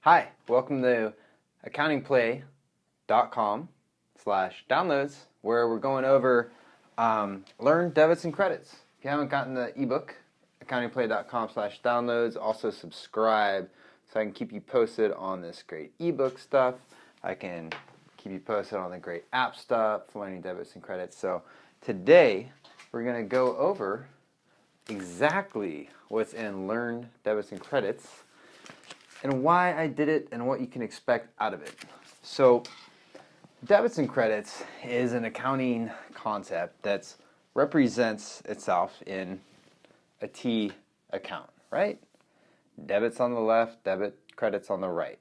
Hi, welcome to accountingplay.com/downloads, where we're going over learn debits and credits. If you haven't gotten the ebook, accountingplay.com/downloads, also subscribe so I can keep you posted on this great ebook stuff. I can keep you posted on the great app stuff, learning debits and credits. So today we're going to go over exactly what's in Learn Debits and Credits and why I did it and what you can expect out of it. So debits and credits is an accounting concept that represents itself in a T account, right? Debits on the left, credits on the right.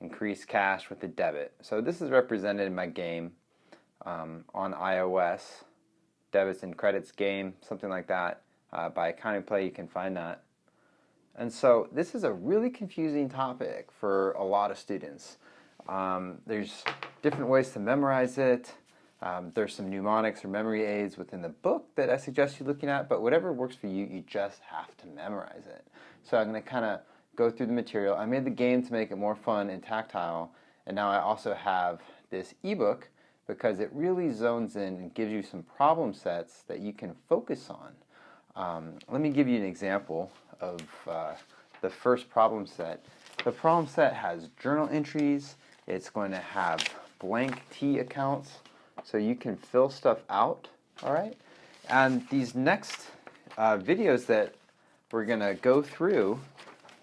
Increase cash with the debit. So this is represented in my game on iOS, debits and credits game, something like that. By Accounting Play, you can find that. And so this is a really confusing topic for a lot of students. There's different ways to memorize it. There's some mnemonics or memory aids within the book that I suggest you looking at, but whatever works for you, you just have to memorize it. So I'm going to kind of go through the material. I made the game to make it more fun and tactile, and now I also have this ebook because it really zones in and gives you some problem sets that you can focus on. Let me give you an example of the first problem set. The problem set has journal entries. It's going to have blank T accounts, so you can fill stuff out, all right? And these next videos that we're going to go through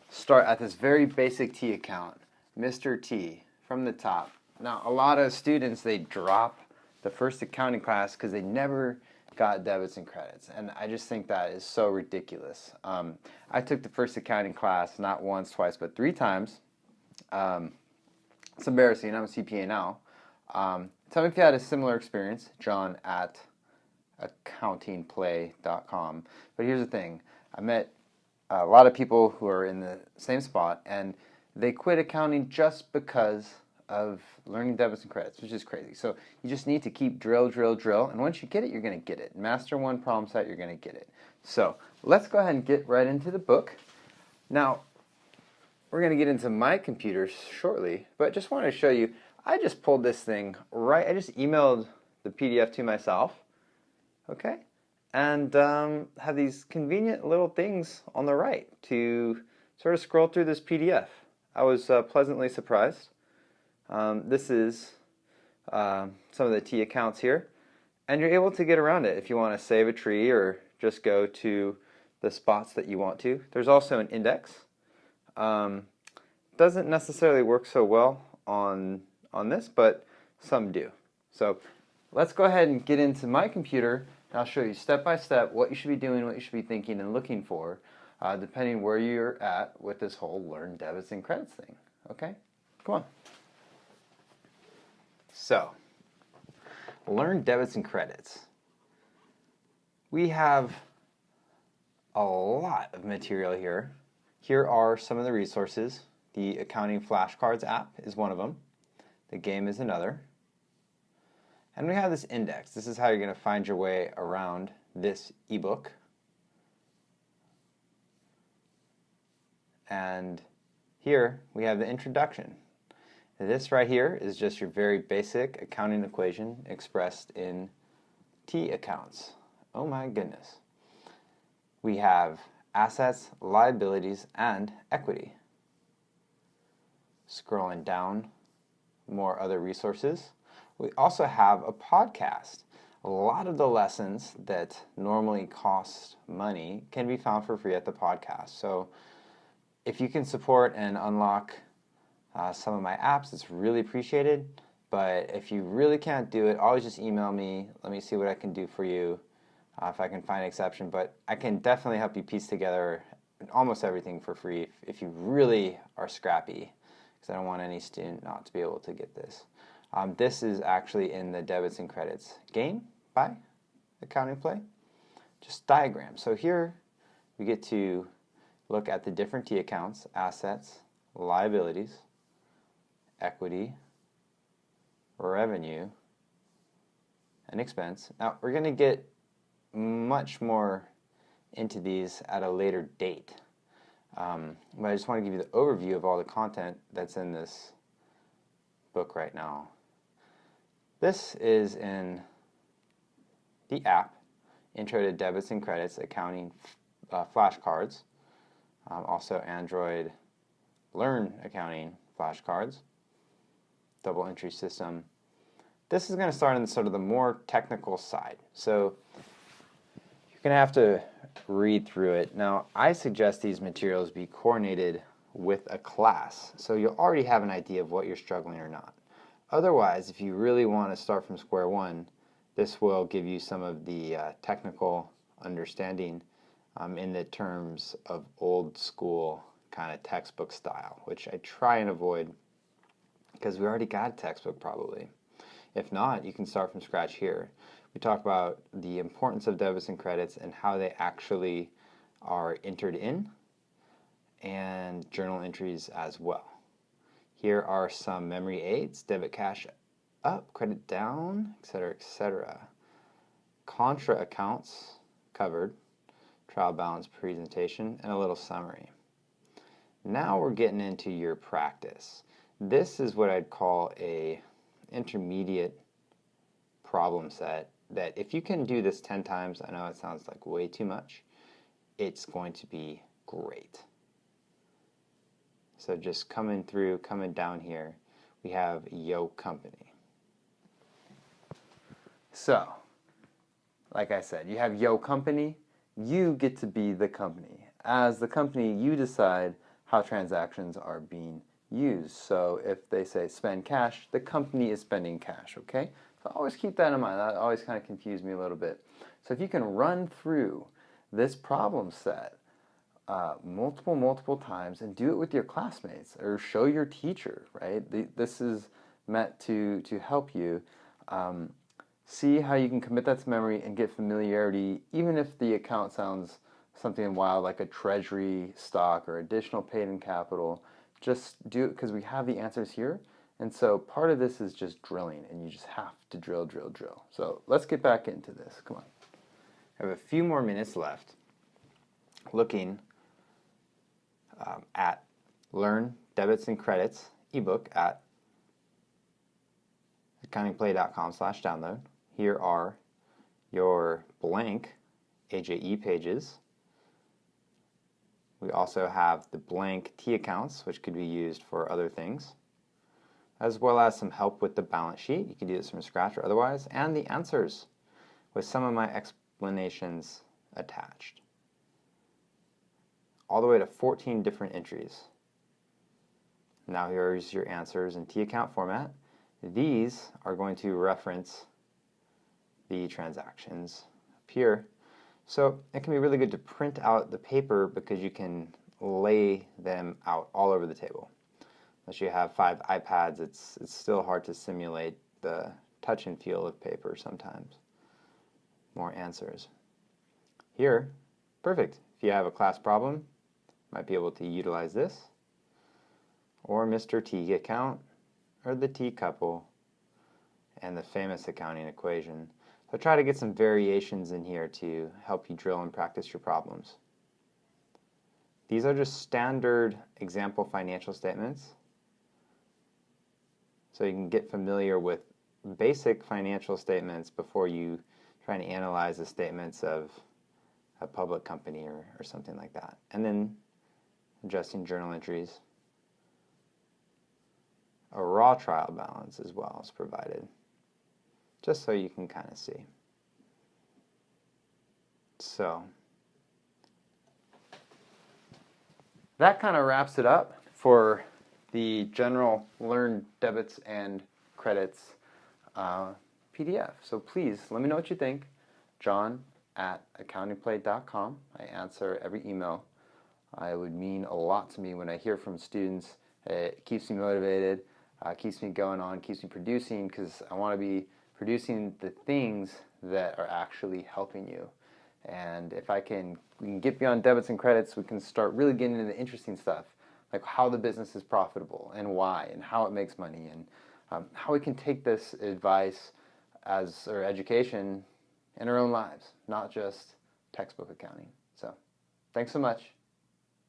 start at this very basic T account, Mr. T, from the top. Now, a lot of students, they drop the first accounting class because they never got debits and credits, and I just think that is so ridiculous. I took the first accounting class not once, twice, but 3 times. It's embarrassing. I'm a CPA now. Tell me if you had a similar experience, John at accountingplay.com. But here's the thing. I met a lot of people who are in the same spot, and they quit accounting just because of learning debits and credits, which is crazy. So you just need to keep drill, and once you get it, you're going to get it. Master one problem set, you're going to get it. So let's go ahead and get right into the book. Now, we're going to get into my computer shortly, but just wanted to show you, I just pulled this thing right, I just emailed the PDF to myself, okay, and have these convenient little things on the right to sort of scroll through this PDF. I was pleasantly surprised. This is some of the T accounts here, and you're able to get around it if you want to save a tree or just go to the spots that you want to. There's also an index. Doesn't necessarily work so well on this, but some do. So let's go ahead and get into my computer, and I'll show you step by step what you should be doing, what you should be thinking and looking for, depending where you're at with this whole learn debits and credits thing. Okay? Come on. So, learn debits and credits. We have a lot of material here. Here are some of the resources. The Accounting Flashcards app is one of them. The game is another. And we have this index. This is how you're going to find your way around this ebook. And here we have the introduction. This right here is just your very basic accounting equation expressed in T accounts. Oh my goodness. We have assets, liabilities, and equity. Scrolling down, more other resources. We also have a podcast. A lot of the lessons that normally cost money can be found for free at the podcast. So if you can support and unlock some of my apps, it's really appreciated. But if you really can't do it, always just email me. Let me see what I can do for you, if I can find an exception. But I can definitely help you piece together almost everything for free if you really are scrappy, because I don't want any student not to be able to get this. This is actually in the Debits and Credits game by Accounting Play. Just diagrams. So here we get to look at the different T accounts, assets, liabilities, equity, revenue, and expense. Now, we're going to get much more into these at a later date. But I just want to give you the overview of all the content that's in this book right now. This is in the app, Intro to Debits and Credits, Accounting flashcards. Also Android Learn Accounting flashcards, double entry system. This is going to start on sort of the more technical side. So you're going to have to read through it. Now, I suggest these materials be coordinated with a class, so you'll already have an idea of what you're struggling or not. Otherwise, if you really want to start from square one, this will give you some of the technical understanding in the terms of old school kind of textbook style, which I try and avoid because we already got a textbook probably. If not, you can start from scratch here. We talk about the importance of debits and credits and how they actually are entered in, and journal entries as well. Here are some memory aids: debit cash up, credit down, etc., etc. Contra accounts covered, trial balance presentation, and a little summary. Now we're getting into your practice. This is what I'd call a intermediate problem set that if you can do this 10 times, I know it sounds like way too much, it's going to be great. So just coming down here, we have Yo Company. So, like I said, you have Yo Company, you get to be the company. As the company, you decide how transactions are being used. So if they say spend cash, the company is spending cash, okay? So always keep that in mind. That always kind of confused me a little bit. So if you can run through this problem set multiple times and do it with your classmates or show your teacher, right? This is meant to help you see how you can commit that to memory and get familiarity, even if the account sounds something wild like a treasury stock or additional paid-in capital. Just do it because we have the answers here. And so part of this is just drilling, and you just have to drill. So let's get back into this. Come on. I have a few more minutes left looking at Learn Debits and Credits ebook at accountingplay.com/download. Here are your blank AJE pages. We also have the blank T accounts, which could be used for other things, as well as some help with the balance sheet. You can do this from scratch or otherwise, and the answers with some of my explanations attached. All the way to 14 different entries. Now here's your answers in T account format. These are going to reference the transactions up here. So it can be really good to print out the paper because you can lay them out all over the table. Unless you have 5 iPads, it's still hard to simulate the touch and feel of paper sometimes. More answers. Here, perfect. If you have a class problem, might be able to utilize this, or Mr. T account, or the T couple, and the famous accounting equation. So try to get some variations in here to help you drill and practice your problems. These are just standard example financial statements, so you can get familiar with basic financial statements before you try and analyze the statements of a public company or something like that. And then adjusting journal entries. A raw trial balance as well is provided, just so you can kind of see. So that kind of wraps it up for the general Learn Debits and Credits PDF. So please let me know what you think. John@accountingplay.com. I answer every email. It would mean a lot to me when I hear from students. It keeps me motivated, keeps me going on, keeps me producing, because I want to be producing the things that are actually helping you. And if we can get beyond debits and credits, we can start really getting into the interesting stuff, like how the business is profitable and why, and how it makes money, and how we can take this advice or education in our own lives, not just textbook accounting. So thanks so much.